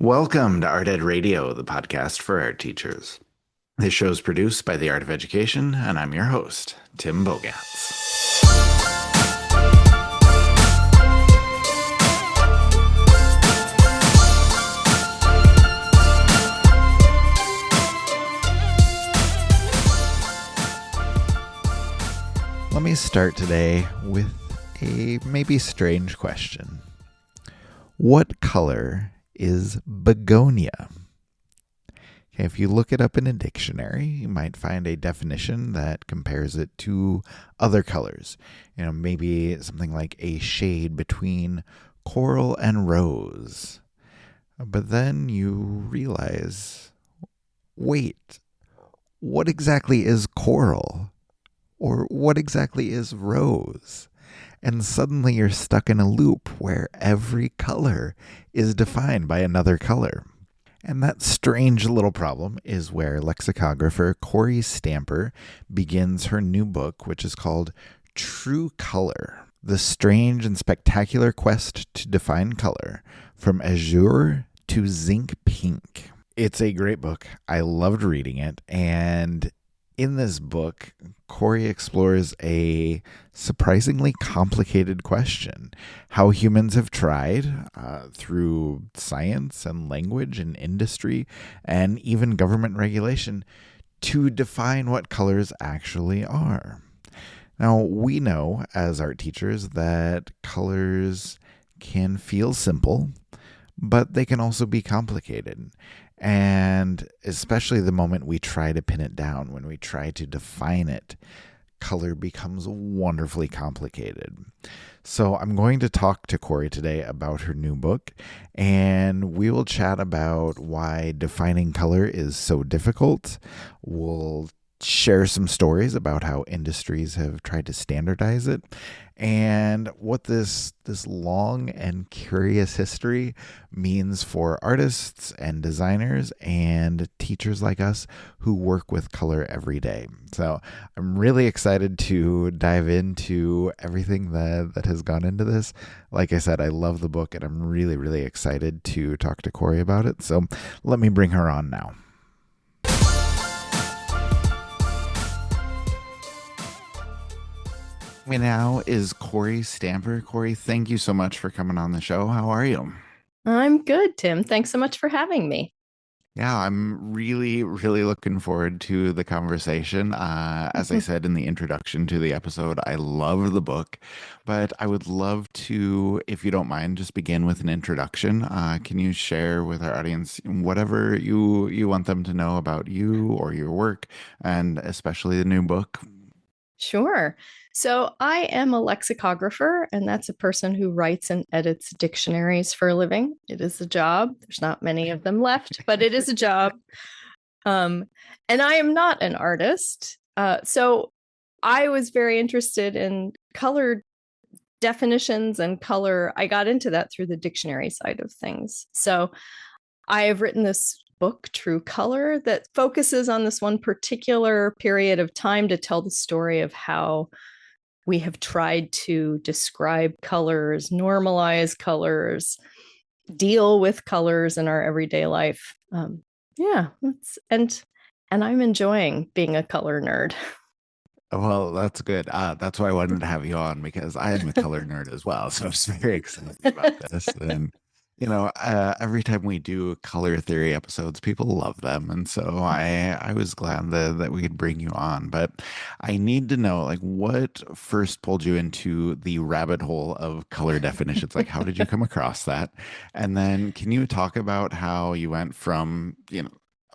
Welcome to Art Ed Radio, the podcast for art teachers. This show is produced by the Art of Education, and I'm your host, Tim Bogatz. Let me start today with a maybe strange question. What color is begonia? Okay, if you look it up in a dictionary, you might find a definition that compares it to other colors. Maybe something like a shade between coral and rose. But then you realize, wait, what exactly is coral? Or what exactly is rose? And suddenly you're stuck in a loop where every color is defined by another color. And that strange little problem is where lexicographer Kory Stamper begins her new book, which is called True Color: The Strange and Spectacular Quest to Define Color, from Azure to Zinc Pink. It's a great book. I loved reading it, and in this book, Kory explores a surprisingly complicated question: how humans have tried, through science and language and industry and even government regulation, to define what colors actually are. Now, we know as art teachers that colors can feel simple, but they can also be complicated. And especially the moment we try to pin it down, when we try to define it, color becomes wonderfully complicated. So I'm going to talk to Kory today about her new book, and we will chat about why defining color is so difficult. We'll share some stories about how industries have tried to standardize it, and what this long and curious history means for artists and designers and teachers like us who work with color every day. So I'm really excited to dive into everything that has gone into this. Like I said, I love the book, and I'm really, really excited to talk to Kory about it. So let me bring her on now. Me now is Kory Stamper. Kory, thank you so much for coming on the show. How are you? I'm good, Tim. Thanks so much for having me. Yeah, I'm really, really looking forward to the conversation. As I said in the introduction to the episode, I love the book, but I would love to, if you don't mind, just begin with an introduction. Can you share with our audience whatever you want them to know about you or your work, and especially the new book? Sure. So I am a lexicographer, and that's a person who writes and edits dictionaries for a living. It is a job. There's not many of them left, but it is a job. Um, and I am not an artist. So I was very interested in color definitions and color. I got into that through the dictionary side of things. So I have written this book, True Color, that focuses on this one particular period of time to tell the story of how we have tried to describe colors, normalize colors, deal with colors in our everyday life. Yeah, and I'm enjoying being a color nerd. Well, that's good. That's why I wanted to have you on, because I am a color nerd as well. So I'm very excited about this. And, every time we do color theory episodes, people love them. And so I was glad that we could bring you on. But I need to know, like, what first pulled you into the rabbit hole of color definitions? Like, how did you come across that? And then can you talk about how you went from,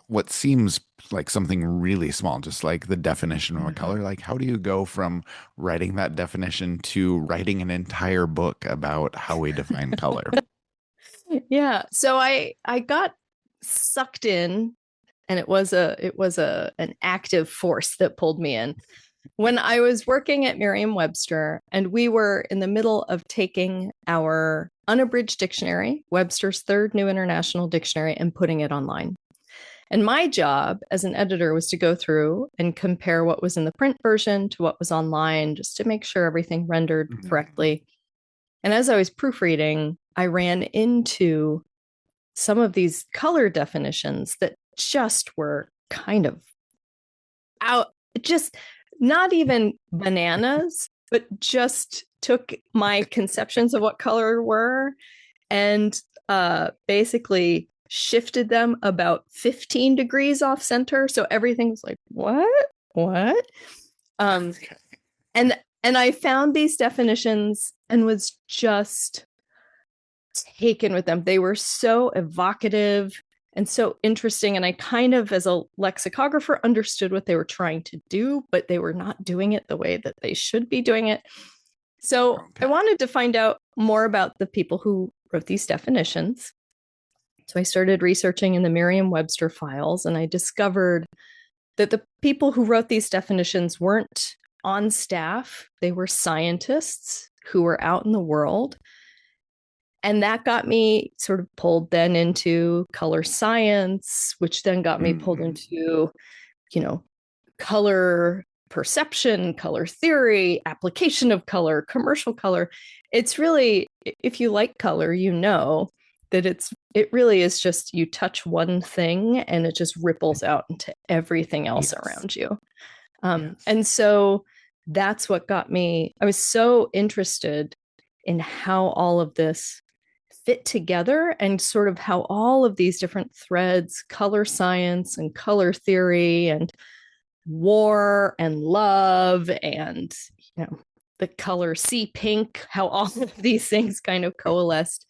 what seems like something really small, just like the definition of a color. Like, how do you go from writing that definition to writing an entire book about how we define color? Yeah. So I got sucked in, and it was an active force that pulled me in when I was working at Merriam-Webster, and we were in the middle of taking our unabridged dictionary, Webster's third New International Dictionary, and putting it online. And my job as an editor was to go through and compare what was in the print version to what was online, just to make sure everything rendered correctly. And as I was proofreading, I ran into some of these color definitions that just were kind of out, just not even bananas, but just took my conceptions of what color were and basically shifted them about 15 degrees off center. So everything's like, what? Um, and I found these definitions and was just taken with them. They were so evocative and so interesting. And I kind of, as a lexicographer, understood what they were trying to do, but they were not doing it the way that they should be doing it. So I wanted to find out more about the people who wrote these definitions. So I started researching in the Merriam-Webster files, and I discovered that the people who wrote these definitions weren't on staff. They were scientists who were out in the world. And that got me sort of pulled then into color science, which then got me pulled into, color perception, color theory, application of color, commercial color. It's really, if you like color, that it really is just you touch one thing and it just ripples out into everything else around you. And so that's what got me. I was so interested in how all of this fit together and sort of how all of these different threads, color science and color theory and war and love and the color sea pink, how all of these things kind of coalesced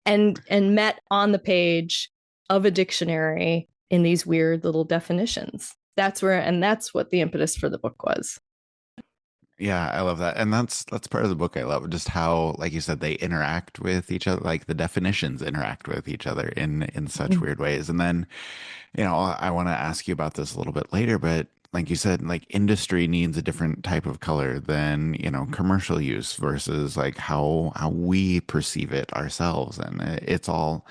and met on the page of a dictionary in these weird little definitions. That's what the impetus for the book was. Yeah, I love that. And that's part of the book I love, just how, like you said, they interact with each other, like the definitions interact with each other in such weird ways. And then, I want to ask you about this a little bit later, but like you said, like industry needs a different type of color than, commercial use versus like how we perceive it ourselves. And it's all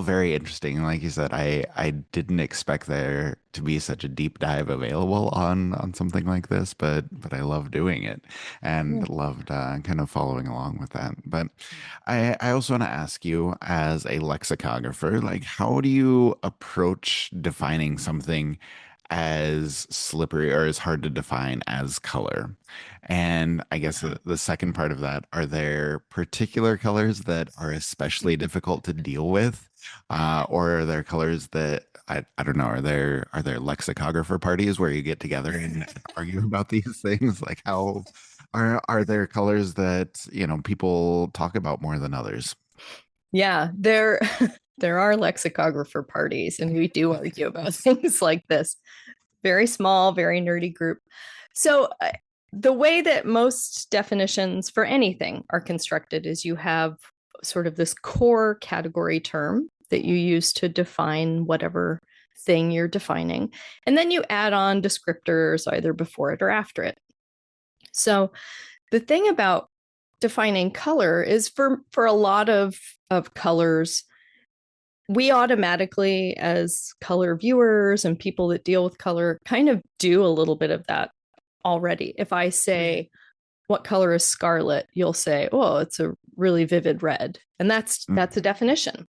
very interesting. Like you said, I didn't expect there to be such a deep dive available on something like this, but I love doing it and loved kind of following along with that. But I also want to ask you, as a lexicographer, like how do you approach defining something as slippery or as hard to define as color? And I guess the second part of that, are there particular colors that are especially difficult to deal with? Or are there colors that I don't know, are there lexicographer parties where you get together and argue about these things? Like how are there colors that, people talk about more than others? Yeah, there are lexicographer parties, and we do argue about things like this. Very small, very nerdy group. So the way that most definitions for anything are constructed is you have sort of this core category term that you use to define whatever thing you're defining. And then you add on descriptors either before it or after it. So the thing about defining color is for a lot of colors, we automatically, as color viewers and people that deal with color, kind of do a little bit of that already. If I say, what color is scarlet? You'll say, oh, it's a really vivid red. And that's a definition.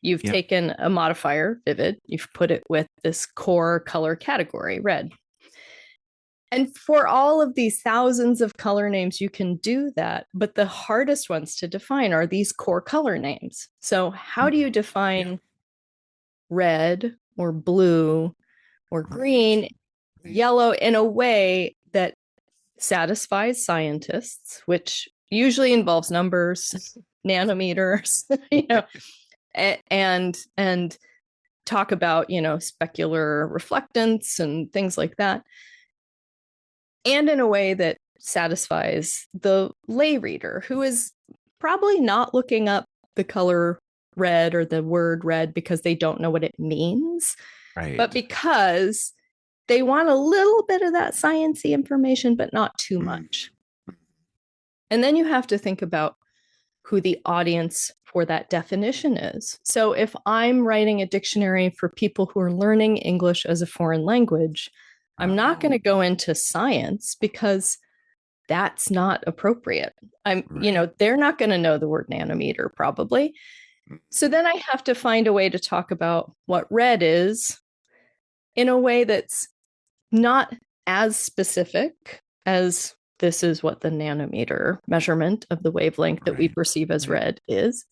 You've taken a modifier, vivid, you've put it with this core color category, red. And for all of these thousands of color names, you can do that. But the hardest ones to define are these core color names. So how do you define red or blue or green, yellow in a way that satisfies scientists, which usually involves numbers, nanometers, and talk about, specular reflectance and things like that, and in a way that satisfies the lay reader who is probably not looking up the color red or the word red because they don't know what it means, Right. but because they want a little bit of that sciencey information, but not too much. And then you have to think about who the audience for that definition is. So if I'm writing a dictionary for people who are learning English as a foreign language, I'm not going to go into science because that's not appropriate. They're not going to know the word nanometer probably. So then I have to find a way to talk about what red is in a way that's not as specific as this is what the nanometer measurement of the wavelength that we Right. perceive as Right. red is.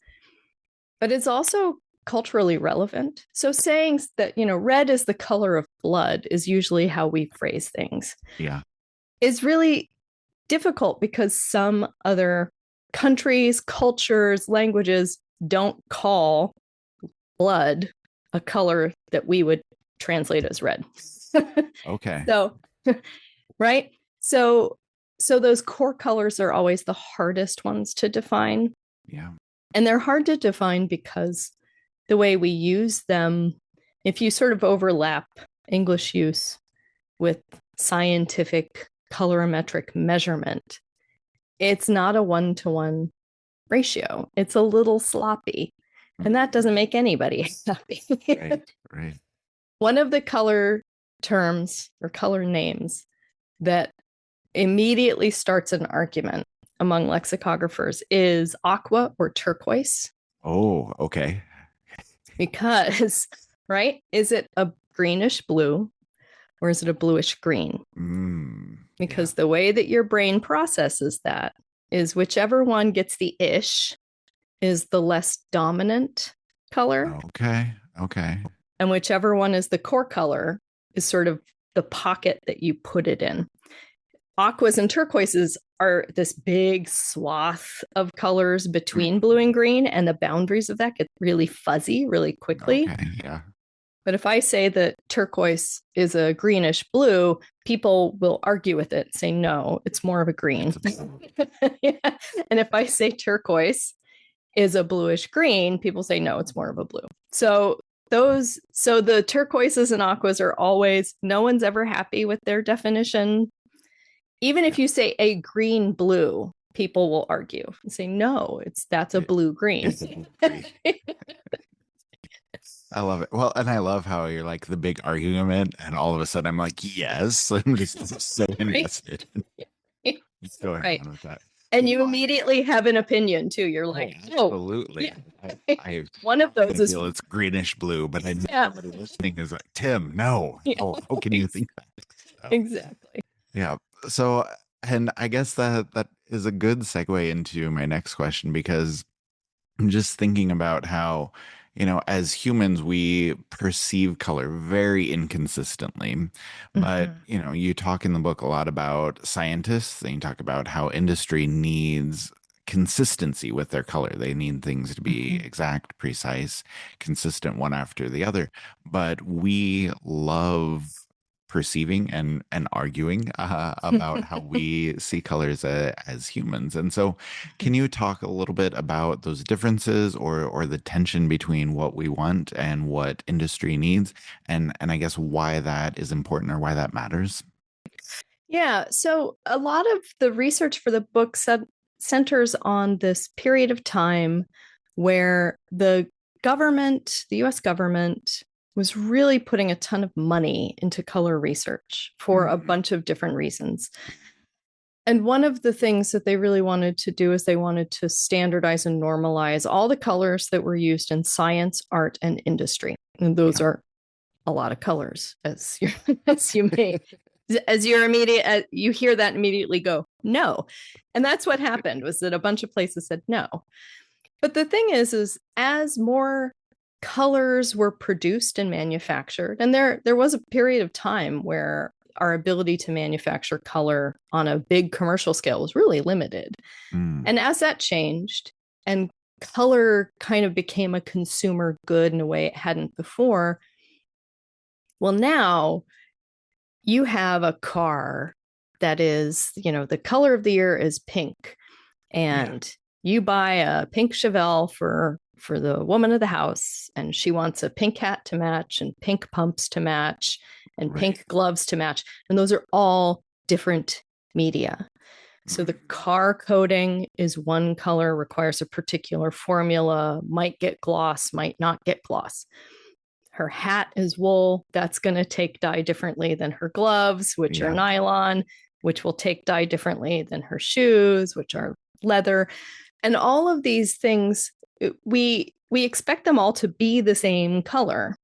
But it's also culturally relevant. So saying that, red is the color of blood is usually how we phrase things, Yeah. is really difficult because some other countries, cultures, languages don't call blood a color that we would translate as red. Okay. So, right? So those core colors are always the hardest ones to define. Yeah. And they're hard to define because the way we use them, if you sort of overlap English use with scientific colorimetric measurement, it's not a one-to-one ratio. It's a little sloppy, and that doesn't make anybody happy. Right. Right. One of the color terms or color names that immediately starts an argument among lexicographers is aqua or turquoise. Oh, okay. Because, right? Is it a greenish blue or is it a bluish green? Yeah. Because the way that your brain processes that is whichever one gets the ish is the less dominant color, Okay. Okay. and whichever one is the core color is sort of the pocket that you put it in. Aquas and turquoises are this big swath of colors between blue and green, and the boundaries of that get really fuzzy really quickly. Okay. Yeah. But if I say that turquoise is a greenish blue, people will argue with it, say, no, it's more of a green. Yeah. And if I say turquoise is a bluish green, people say, no, it's more of a blue. So the turquoises and aquas are always, no one's ever happy with their definition. Even if you say a green blue, people will argue and say, no, that's a blue green. I love it. Well, and I love how you're like the big argument, and all of a sudden I'm like, yes, I'm just so invested. Let's go Right. on with that. And you immediately have an opinion too. You're like, absolutely. I one of those is feel it's greenish blue, but I know yeah. somebody listening is like, Tim, no. How can you think that? So, Exactly. yeah. So, and I guess that is a good segue into my next question, because I'm just thinking about how, as humans, we perceive color very inconsistently. But, you talk in the book a lot about scientists, and you talk about how industry needs consistency with their color. They need things to be exact, precise, consistent one after the other. But we love perceiving and arguing about how we see colors as humans. And so, can you talk a little bit about those differences, or the tension between what we want and what industry needs, and I guess why that is important, or why that matters? Yeah. So a lot of the research for the book centers on this period of time where the government, the US government, was really putting a ton of money into color research for a bunch of different reasons. And one of the things that they really wanted to do is they wanted to standardize and normalize all the colors that were used in science, art, and industry. And those are a lot of colors, as you may, as you're immediate, you hear that immediately go, no. And that's what happened, was that a bunch of places said no. But the thing is as more colors were produced and manufactured, and there was a period of time where our ability to manufacture color on a big commercial scale was really limited. And as that changed and color kind of became a consumer good in a way it hadn't before, well, now you have a car that is, the color of the year is pink, and you buy a pink Chevelle for the woman of the house, and she wants a pink hat to match, and pink pumps to match, and pink gloves to match. And those are all different media. So the car coating is one color, requires a particular formula, might get gloss, might not get gloss. Her hat is wool, that's going to take dye differently than her gloves, which are nylon, which will take dye differently than her shoes, which are leather. And all of these things, we we expect them all to be the same color,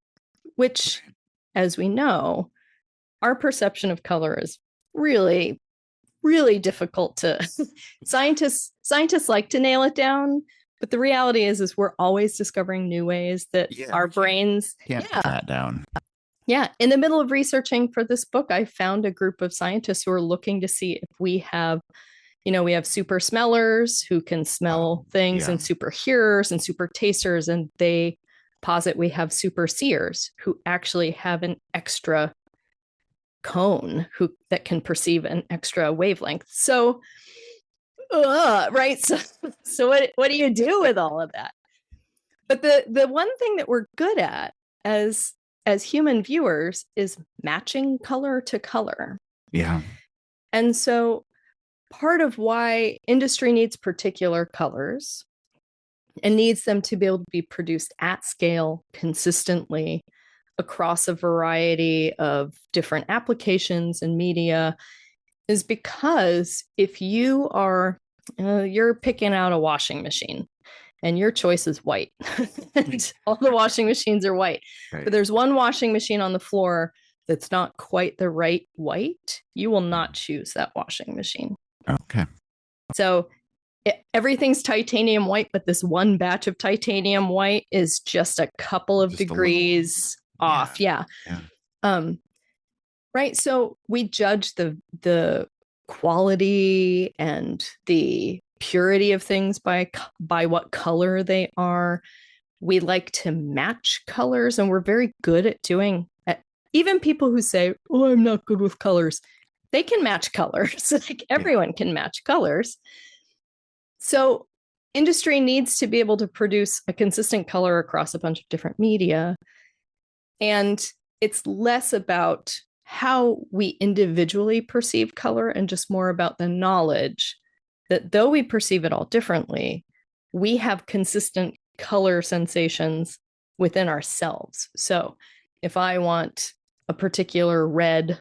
which, as we know, our perception of color is really, really difficult to scientists like to nail it down, but the reality is we're always discovering new ways that our brains can't pin that down. Yeah. In the middle of researching for this book, I found a group of scientists who are looking to see if we have, we have super smellers who can smell things, and super hearers and super tasters. And they posit we have super seers who actually have an extra cone that can perceive an extra wavelength. So, right. So what do you do with all of that? But the one thing that we're good at as human viewers is matching color to color. Yeah. And so part of why industry needs particular colors and needs them to be able to be produced at scale consistently across a variety of different applications and media is because if you are you're picking out a washing machine and your choice is white and all the washing machines are white, but there's one washing machine on the floor that's not quite the right white, you will not choose that washing machine. Okay. So everything's titanium white, but this one batch of titanium white is just a couple of degrees off. Yeah. Right. So we judge the quality and the purity of things by what color they are. We like to match colors, and we're very good at doing it. Even people who say, "Oh, I'm not good with colors," they can match colors. Like everyone can match colors. So industry needs to be able to produce a consistent color across a bunch of different media. And it's less about how we individually perceive color and just more about the knowledge that though we perceive it all differently, we have consistent color sensations within ourselves. So if I want a particular red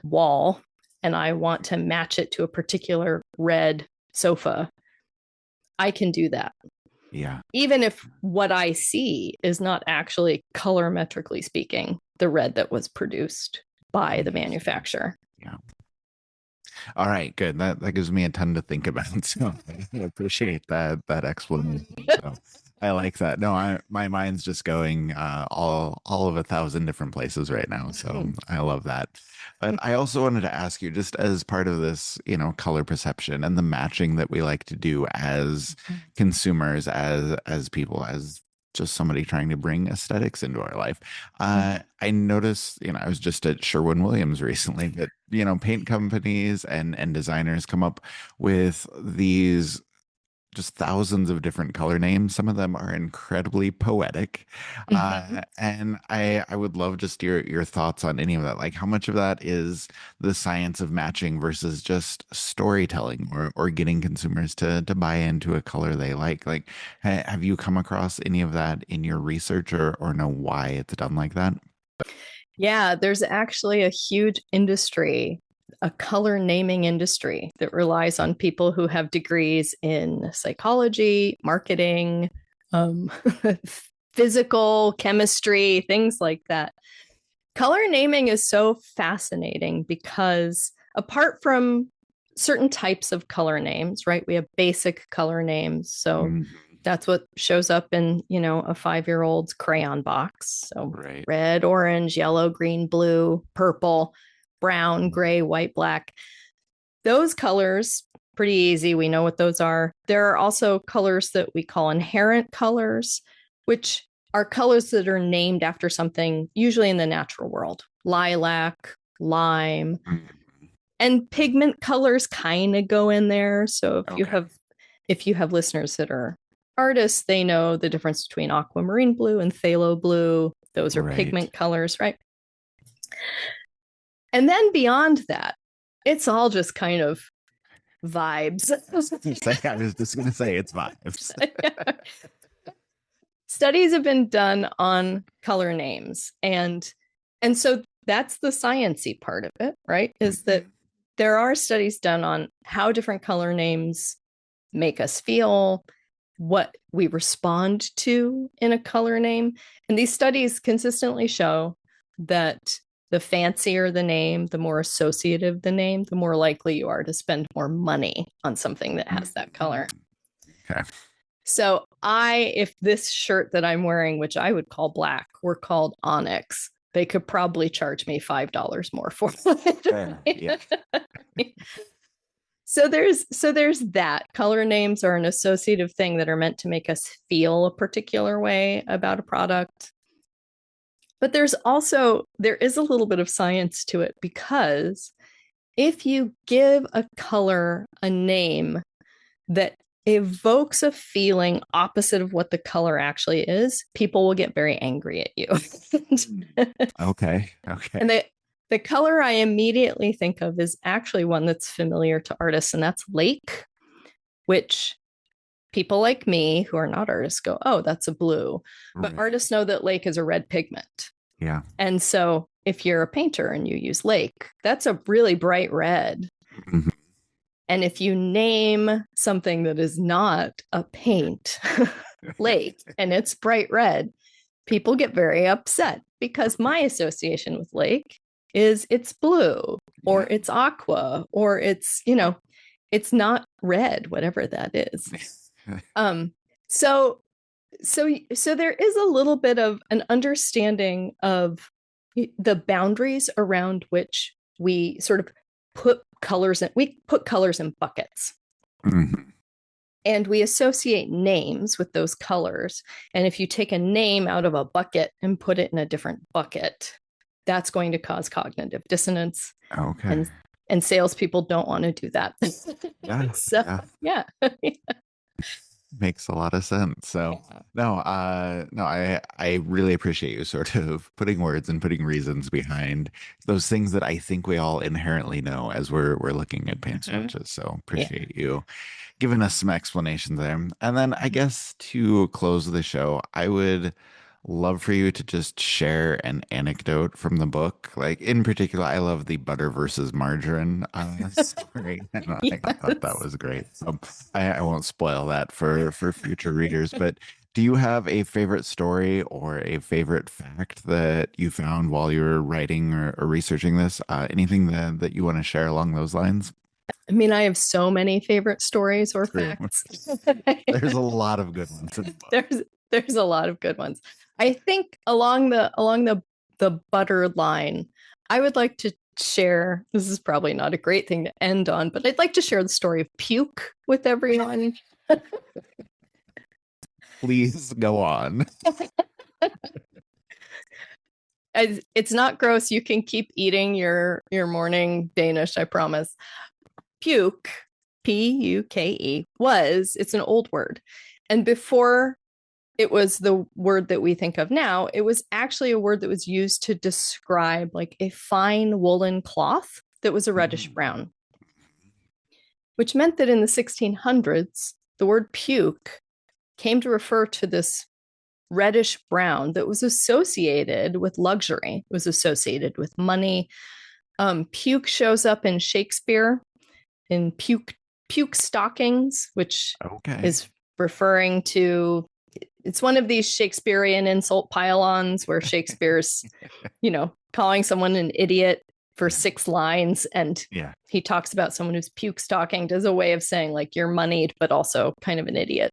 wall and I want to match it to a particular red sofa, I can do that. Yeah. Even if what I see is not actually colorimetrically speaking the red that was produced by the manufacturer. Yeah. All right, good. That gives me a ton to think about. So I appreciate that explanation. So I like that. No, my mind's just going all of 1,000 different places right now. So I love that. But I also wanted to ask you, just as part of this, color perception and the matching that we like to do as consumers, as people, as just somebody trying to bring aesthetics into our life. I noticed, I was just at Sherwin-Williams recently, that, paint companies and designers come up with these just thousands of different color names. Some of them are incredibly poetic. And I would love just your thoughts on any of that. Like, how much of that is the science of matching versus just storytelling or getting consumers to buy into a color they like? Like, have you come across any of that in your research or know why it's done like that? Yeah, there's actually a huge industry, a color naming industry that relies on people who have degrees in psychology, marketing, physical, chemistry, things like that. Color naming is so fascinating because apart from certain types of color names, right? We have basic color names. So that's what shows up in, a 5-year-old's crayon box. So red, orange, yellow, green, blue, purple, brown, gray, white, black. Those colors, pretty easy. We know what those are. There are also colors that we call inherent colors, which are colors that are named after something, usually in the natural world. Lilac, lime, and pigment colors kind of go in there. So if you have listeners that are artists, they know the difference between aquamarine blue and phthalo blue. Those are pigment colors, right? And then beyond that, it's all just kind of vibes. I was just going to say it's vibes. Studies have been done on color names. And so that's the sciencey part of it, right? Is that there are studies done on how different color names make us feel, what we respond to in a color name. And these studies consistently show that the fancier the name, the more associative the name, the more likely you are to spend more money on something that has that color. Okay. So if this shirt that I'm wearing, which I would call black, were called onyx, they could probably charge me $5 more for it. Yeah. So there's that. Color names are an associative thing that are meant to make us feel a particular way about a product. But there is a little bit of science to it, because if you give a color a name that evokes a feeling opposite of what the color actually is, people will get very angry at you. Okay. And the color I immediately think of is actually one that's familiar to artists, and that's lake, which people like me who are not artists go, oh, that's a blue. But Right. artists know that lake is a red pigment. Yeah. And so if you're a painter and you use lake, that's a really bright red. Mhm. And if you name something that is not a paint lake and it's bright red, people get very upset, because my association with lake is it's blue or it's aqua or it's not red, whatever that is. So there is a little bit of an understanding of the boundaries around which we sort of put colors in. We put colors in buckets. Mhm. And we associate names with those colors. And if you take a name out of a bucket and put it in a different bucket, that's going to cause cognitive dissonance. Okay. And salespeople don't want to do that. Yeah. So, Yeah. yeah. Makes a lot of sense. So no, I really appreciate you sort of putting words and putting reasons behind those things that I think we all inherently know as we're looking at paint swatches. So appreciate you giving us some explanation there. And then I guess to close the show, I would love for you to just share an anecdote from the book. Like in particular, I love the butter versus margarine story. I thought that was great. So I won't spoil that for future readers. But do you have a favorite story or a favorite fact that you found while you were writing or researching this? Anything that you want to share along those lines? I mean, I have so many favorite stories or True. facts. There's a lot of good ones in the book. There's a lot of good ones. I think along the butter line, I would like to share, this is probably not a great thing to end on, but I'd like to share the story of puke with everyone. Please go on. It's not gross. You can keep eating your morning Danish, I promise. Puke, Puke, it's an old word. And before it was the word that we think of now, it was actually a word that was used to describe like a fine woolen cloth that was a reddish brown, which meant that in the 1600s, the word puke came to refer to this reddish brown that was associated with luxury, it was associated with money. Puke shows up in Shakespeare in puke stockings, which is referring to, it's one of these Shakespearean insult pile-ons where Shakespeare's, calling someone an idiot for 6 lines, and he talks about someone who's puke stockinged as a way of saying like you're moneyed but also kind of an idiot.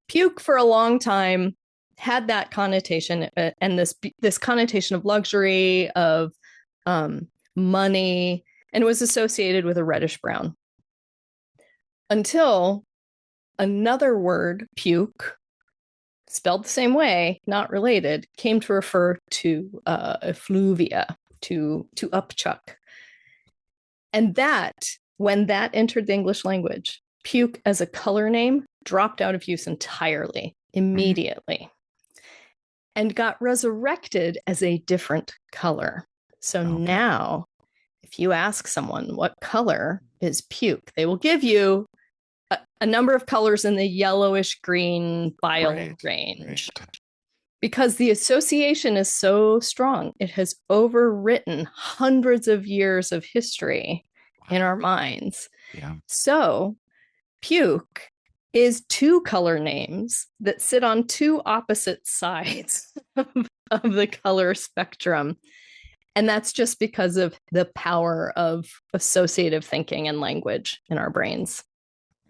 Puke for a long time had that connotation, and this connotation of luxury, of money, and was associated with a reddish brown. Until another word, puke, spelled the same way, not related, came to refer to effluvia, to upchuck. And when that entered the English language, puke as a color name dropped out of use entirely, immediately, and got resurrected as a different color. So now, if you ask someone what color is puke, they will give you a number of colors in the yellowish green bile range. Because the association is so strong, it has overwritten hundreds of years of history in our minds. Yeah. So puke is two color names that sit on two opposite sides of the color spectrum. And that's just because of the power of associative thinking and language in our brains.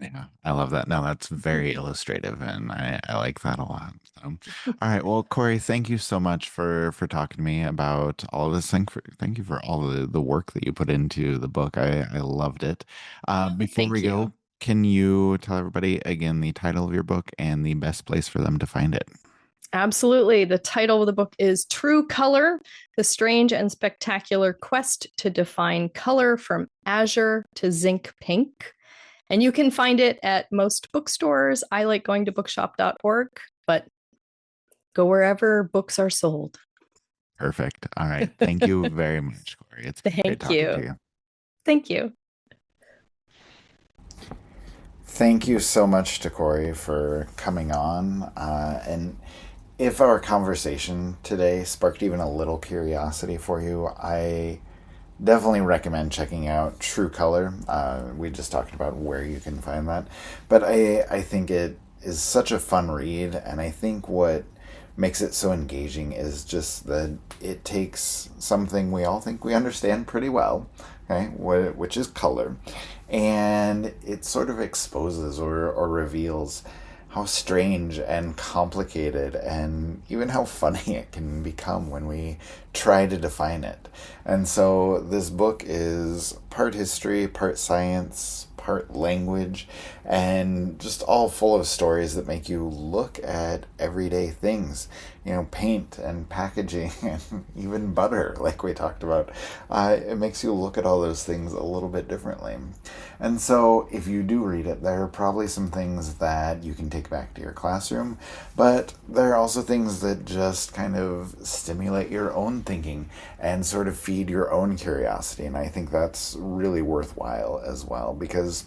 Yeah, I love that. No, that's very illustrative, and I like that a lot. So, all right, well, Kory, thank you so much for talking to me about all of this. Thank you for all of the work that you put into the book. I loved it. Before we Thank you. go, can you tell everybody again the title of your book and the best place for them to find it? Absolutely. The title of the book is True Color: The Strange and Spectacular Quest to Define Color from Azure to Zinc Pink. And you can find it at most bookstores. I like going to bookshop.org, but go wherever books are sold. Perfect. All right. Thank you very much, Kory. It's been great talking to you. Thank you. Thank you so much to Kory for coming on. And if our conversation today sparked even a little curiosity for you, I definitely recommend checking out True Color. We just talked about where you can find that. But I think it is such a fun read, and I think what makes it so engaging is just that it takes something we all think we understand pretty well, okay, which is color, and it sort of exposes or reveals how strange and complicated and even how funny it can become when we try to define it. And so this book is part history, part science, part language, and just all full of stories that make you look at everyday things. You know, paint and packaging and even butter, like we talked about. It makes you look at all those things a little bit differently. And so if you do read it, there are probably some things that you can take back to your classroom, but there are also things that just kind of stimulate your own thinking and sort of feed your own curiosity. And I think that's really worthwhile as well, because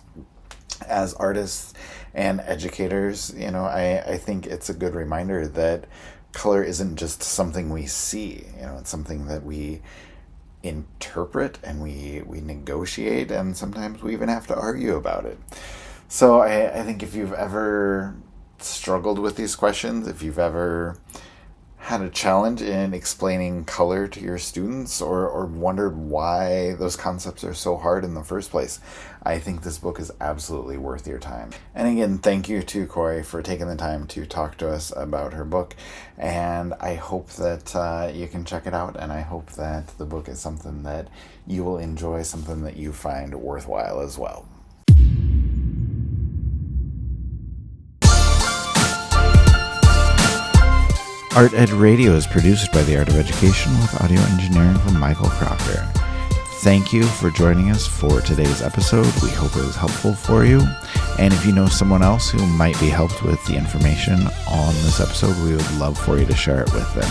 as artists and educators, you know, I think it's a good reminder that color isn't just something we see. You know, it's something that we interpret and we negotiate, and sometimes we even have to argue about it. So I think if you've ever struggled with these questions, if you've ever had a challenge in explaining color to your students, or wondered why those concepts are so hard in the first place, I think this book is absolutely worth your time. And again, thank you to Kory for taking the time to talk to us about her book, and I hope that you can check it out, and I hope that the book is something that you will enjoy, something that you find worthwhile as well. Art Ed Radio is produced by the Art of Education with audio engineering from Michael Crocker. Thank you for joining us for today's episode. We hope it was helpful for you. And if you know someone else who might be helped with the information on this episode, we would love for you to share it with them.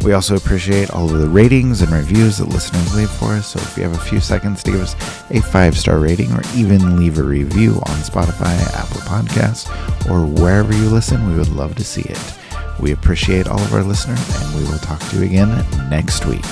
We also appreciate all of the ratings and reviews that listeners leave for us. So if you have a few seconds to give us a 5-star rating, or even leave a review on Spotify, Apple Podcasts, or wherever you listen, we would love to see it. We appreciate all of our listeners, and we will talk to you again next week.